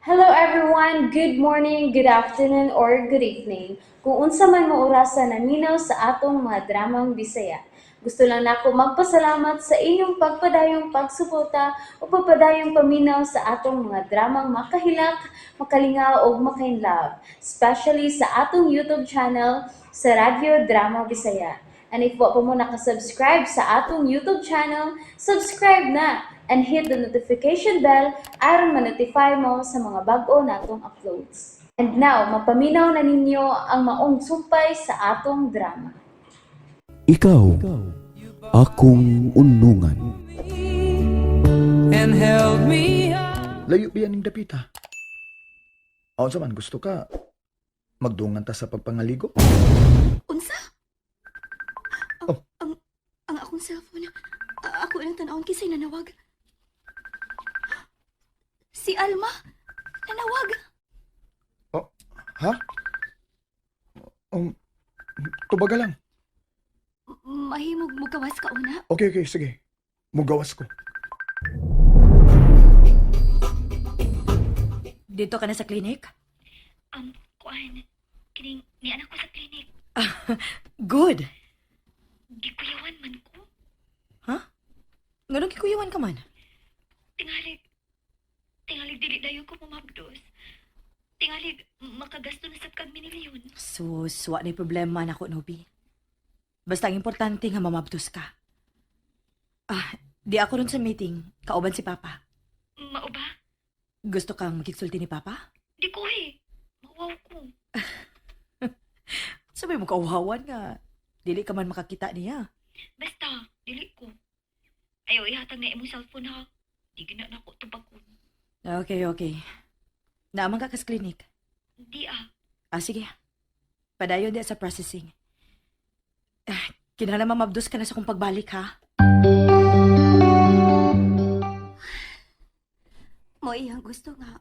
Hello everyone, good morning, good afternoon, or good evening. Kung unsa man mo orasan naminaw sa atong mga dramang Bisaya. Gusto lang nako magpasalamat sa inyong pagpadayong pagsuporta o pagpadayong paminaw sa atong mga dramang makahilak, makalingaw o makainlove, especially sa atong YouTube channel sa Radyo Drama Bisaya. And if wa pa mo nakasubscribe sa atong YouTube channel, subscribe na and hit the notification bell aron ma-notify mo sa mga bag-o natong uploads. And now, mapaminaw na ninyo ang maong sumpay sa atong drama. Ikaw, akong unungan. And held me up. Layo biyan ning dapita. Aon sa man gusto ka magdungan ta sa pagpangaligo? Unsa? Oh. Ang akong cellphone. Ako lang tanawon kisay nanawag. Si Alma? Nanawag? Oh, ha? Tubaga lang. Mahimog mo gawas ka una. Okay, sige. Mugawas ko. Dito ka na sa klinik? Kuan. Kining ni anak ko sa klinik. Good. Gikuyawan man ko. Nganong kikuyawan ka man? Tingalig dili dayo ko pumabdos. Tingalig makagasto na sa kag minilyon. Sus, wa na'y problema na ko, Nobi. Basta ang importante nga mamabtos ka. Di ako ron sa meeting. Kauban si Papa. Mao ba? Gusto kang makiksulti ni Papa? Di ko eh. Mawaw ko. Sabay mo kauhawan nga. Dili ka man makakita niya. Basta, dili ko. Ayaw ihatag na imong cellphone ha. Di gina na ako tubakon. Okay. Naaman ka kas klinik. Di ah. Sige. Padayon di sa processing. Kinahanglan mamabdos ka na sa kong pagbalik, ha? Mo iyang gusto nga.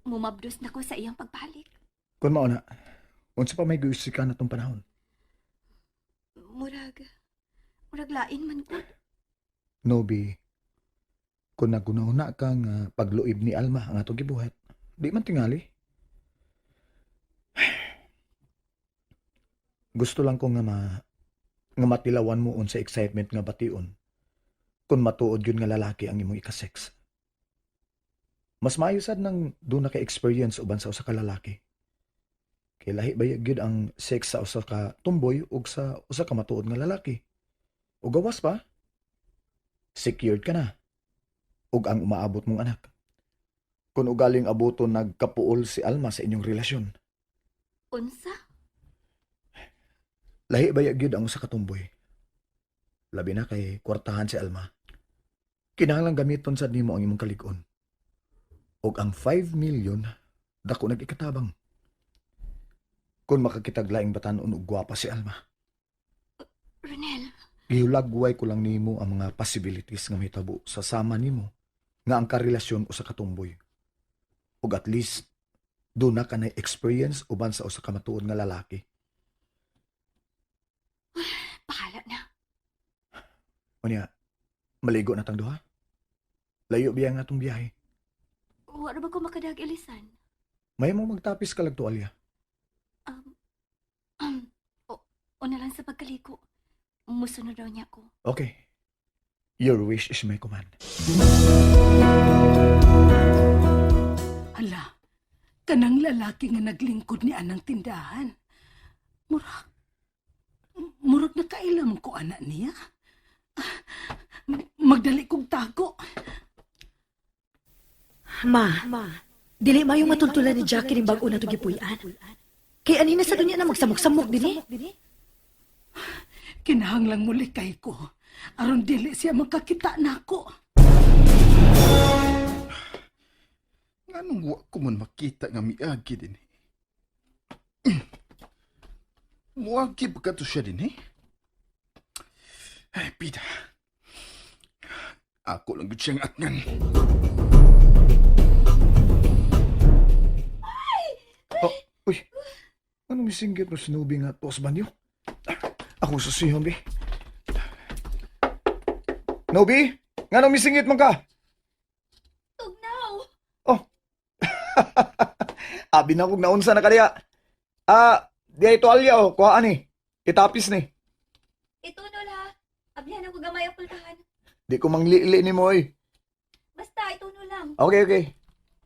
Mumabdos na ko sa iyang pagbalik. Kun mao na. Unsa pa may gusto ka na tong panahon? Murag lain man ko. Nobi, kung nagunahuna ka nga pagluib ni Alma ang atong gibuhat, di man tingali. Gusto lang ko nga matilawan mo sa excitement nga bation kung matuod yun nga lalaki ang imong ika-sex. Mas maayo sad nang doon na ka-experience uban sa usa ka lalaki. Kay lahi ba gyud ang sex sa usa ka tumboy ug sa usa ka matuod nga lalaki. Ug gawas pa, secured ka na. Ug ang umaabot mong anak. Kung ugaling abuton nagkapuol si Alma sa inyong relasyon. Unsa? Lahi ba gyud ang usa ka tumboy. Labi na kay kwartahan si Alma. Kinahanglan gamiton sad nimo ang imong kalig-on. Ug ang 5 million dako nag-ikatabang. Kung makakitag laing batan-on ug gwapa si Alma. Ronel, Gihulagway ko lang nimo ang mga possibilities nga mahitabo sa sama nimo nga ang karelasyon usa ka tumboy. Ug at least doon na ka na experience uban sa usa ka matuod nga lalaki. bahala na. Unya, maligo na tang duha. Layo biya nga atong biyahe. Wala ba ko makadag ilisan? May mo magtapis ka lag tuwalya. Una lang sa pagkaliko. Musunod daw niya ko. Okay. Your wish is my command. Hala, kanang lalaki nga naglingkod ni anang tindahan. Murag na kailam ko anak niya. Magdali kong tago. Ma, dili mayong matultulan ni Jackie ng bago na ito gipuyan. Kaya anina sa dunya na magsamok-samok din eh. Kinahanglang muli kay ko. Aron dili siya makakita na ako. Anong wa ko man makita nga miagi din eh. Muagi ba ka to siya din eh? Ay, pida. Ako lang gud siyang atngan. Oh, uy. Anong misinggit mo sinubi nga tos banyo? Ako susiyon, be. Nobi, nga nang misingit man ka? Tugnaw! Oh, Abi na kong naunsa na kaliya. Di ay tuwalya o, kuhaan ni. Itapis ni. Ito no la. Abihan ako gamay ang pultahan. Di ko manglili ni mo eh. Basta, ito no lang. Okay, okay.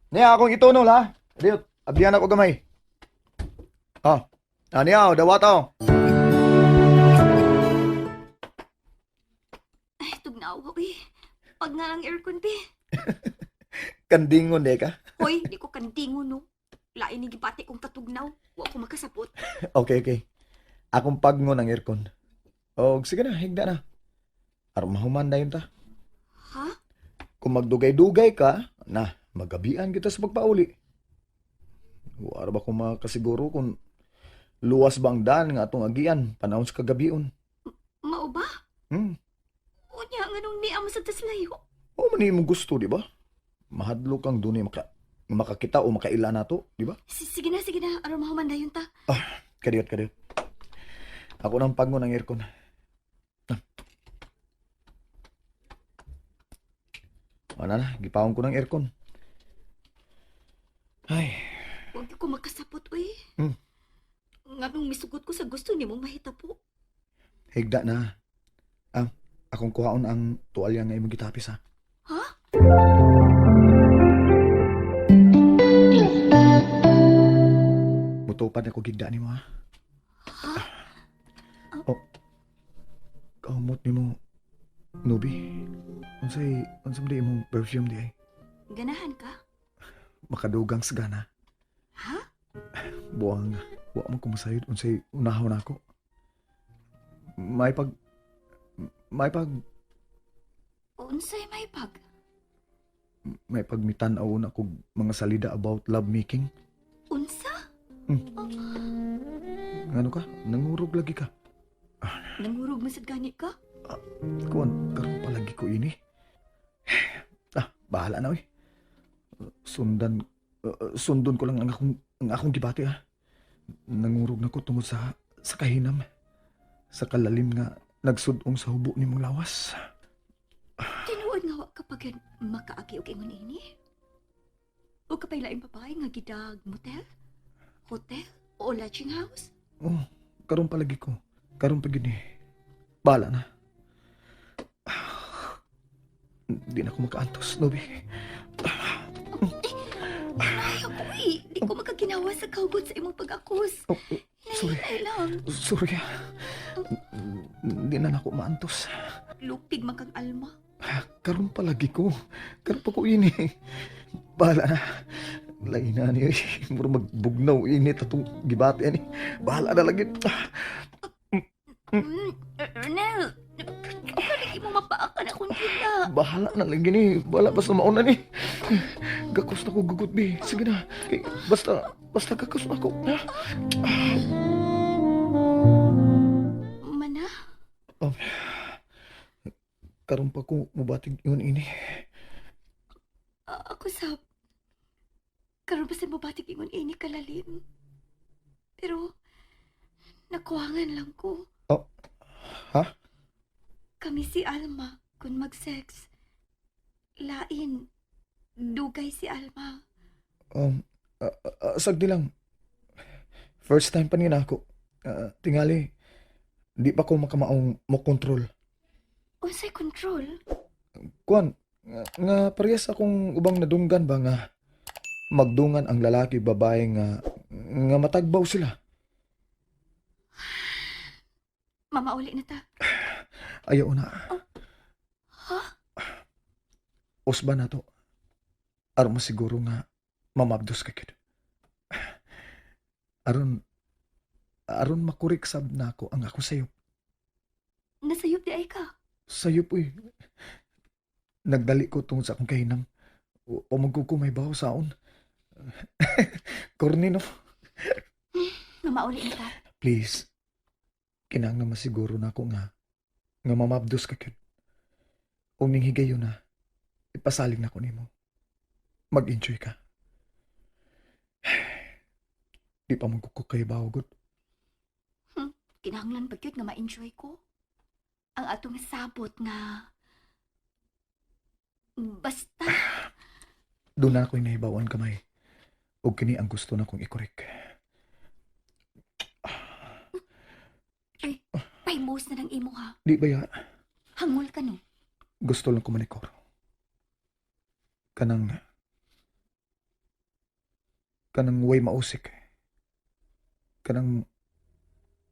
Niya akong itunol ha. Diot, abiyan ako gamay. Niya, dawat ako. Ay, tugnaw ko eh. Pag nga ang aircon be. Kandingon de ka. Hoy, di ko kandingo no. Lain ni gipati kong katugnaw. Wa ko makasapot. Okay, okay. Akong pagngon ang aircon. O, sige na, higda na. Aron mahuman na yun ta. Ha? Kung magdugay-dugay ka, magabian kita sa pagpauli. Wala ba kung makasiguro kung luwas ba ang daan nga atong agian, panahon sa kagabion. Mao ba? Unya, nga nung niya mo sa taslayo. O man mong gusto, di ba? Mahadlo kang dunay makakita o makaila nato, di ba? Sige na, sige na. Aron mahuman dayon ta. Kadiyot. Ako nang pagngon ng aircon. Gipawon ko ng aircon. Ay, Huwag ko makasapot, uy. Hmm. Nga nung misugot ko sa gusto ni mong mahitapo. higda na. Akong kuhaon ang tuwalya nga imong gitapis ha. Ha? Mutupad ako gigda ni mo ha. Ha? Kaumot ni mo, Nubi. Unsay mo di imong perfume di ay. Ganahan ka? Makadugang sagana. Ha? Buwang, wa mo kumasayod. Unsay unahon ako. May pag... Unsay may pag? May pagmitan-aw na kog mga salida about love making. Unsa? Ano ka? Nangurog lagi ka. Nangurog mo sa gani ka? Kuwan, karon palagi ko ini. Bahala na, sundon ko lang ang akong gibati, Nangurog na ko tungod sa kahinam. Sa kalalim nga nagsudong sa hubo ni mong lawas. Tinuod nga wa kapag makaagi og ingon ini? O kapay laing babae nga gidag motel? Hotel? O lodging house? Oh, karon palagi ko. Karon pa gini. Bahala na. Di na ako makaantos, Nobi. Ayaw ko Di ko makaginawa sa kaugot sa imong pag-akos. Sorry. Nay lang. Sorry. Di na ako maantos. Lupig man kang alma. Karon palagi ko. Karon pa ko ini. Bahala na. Lain na niya. Muro magbugnaw init atong gibati ani. Bahala na lagi. Ernel, kaligi mo mapaakan akong kita. Bahala na lang gini. Bahala basta mauna ni. Gakos na ko gugut bi. Sige na. Kay, basta gakos na ko. Mana? Karon pa ko mubatig yun ini. Ako sa... Karoon pa sa mabatik ingon ini kalalim. Pero, nakuwangan lang ko. Ha? Kami si Alma, kung mag-sex. Lain, dugay si Alma. Sagdi lang. First time pa nila ako. Tingali, di pa ko makamaong mo control. Unsay control? Kuan, nga parehas akong ubang nadunggan ba nga magdungan ang lalaki babae nga matagbaw sila. Mamauli na ta. Ayaw na. Ha? Usba na to. Aron mo siguro nga mamabdos ka kid. Aron makurik sab na ako ang ako sayop. Nasayop di ay ka. Sayop uy. Nagdali ko tungod sa akong kahinam. O magkukumay baho saon. Corny no? Mamauli na ta. Please. Kinang masiguro na ako nga mamabdos ka kid. O ning higayon na, ipasaling na ko nimo. Mag-enjoy ka. Di pa magkukuk kayo bahugot. Kinahanglan ba yun nga ma-enjoy ko? Ang atong sabot nga... Basta... Doon na ako'y nahibawan kamay. O kini ang gusto na kong ikorek. Ay, paimos na ng imo ha. Di ba ya, Hangol ka no. gusto lang ko manikor. Kanang way mausik. Kanang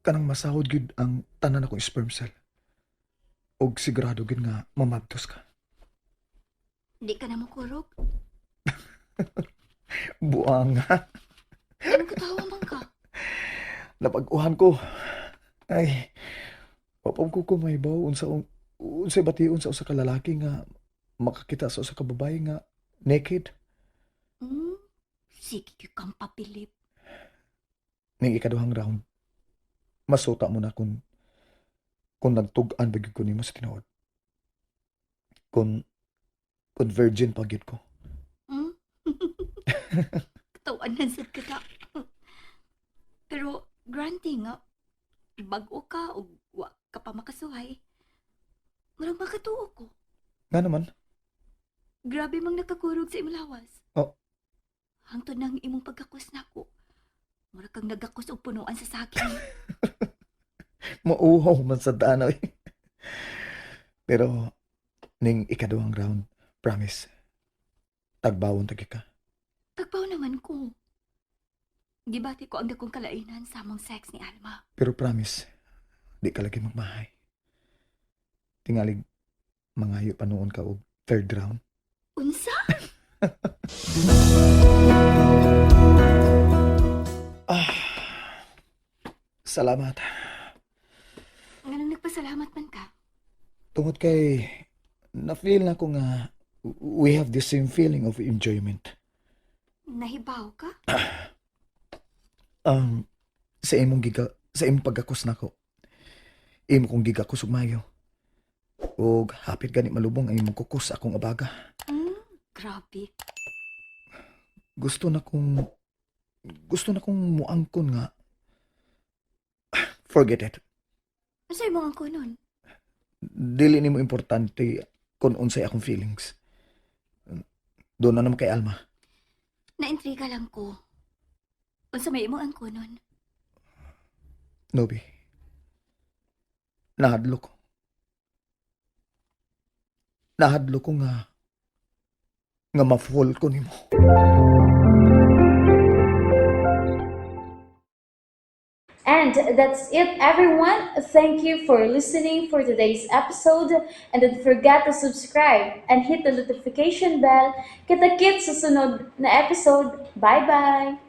masahod gid ang tanan akong sperm cell. Og sigurado gid nga mamabtos ka. Di ka na makurog. Buang nga. Anong katawa man ka? Napag-uhan ko. Ay, wapam ko kumaybaw unsay bation sa usa ka lalaki nga makakita sa usa ka babae nga naked. Sige kang papilip. Ning ikaduhang round, masuta mo na kung nagtug-an ba gyud ko nimo sa tinuod. Kung virgin pa gyud ko. Katawan na sad ka ta. Pero, granting nga, bago ka o wa ka pa makasuhay, marang makatuo ko. Nga naman, Grabe mang nakakurog sa imlawas. Oh. Hangtod nang imong pagkakos nako. Mura kang nagakos og punuan sa saging. mauhaw man sa danaw. Pero, ning ikaduhang round, promise, tagbawon tagi ka. Tagpaw naman ko. Gibati ko ang dakong kalainan sa among sex ni Alma. Pero promise, di ka lagi magmahay. Tingalig, mangayo pa noon ka og third round. Unsa? Salamat. Nganong nagpasalamat man ka? Tungod kay, na-feel na ko nga we have the same feeling of enjoyment. Nahibaw ka? Sa imong pagkakos nako. Imo kong gigakos og mayo. Og hapit gani malubong ang imong kukus akong abaga. Grabe. Gusto na kong muangkon nga. Forget it. Unsay mo ang kunon? Dili nimo importante kung unsay akong feelings. Doon na naman kay Alma. Naintriga lang ko. Unsa may imo ang kunon? Nobi. Nahadlo ko. Nahadlo ko nga ma-fall ko nimo. And that's it, everyone. Thank you for listening for today's episode. And don't forget to subscribe and hit the notification bell. Kita-kits sa sunod na episode. Bye-bye!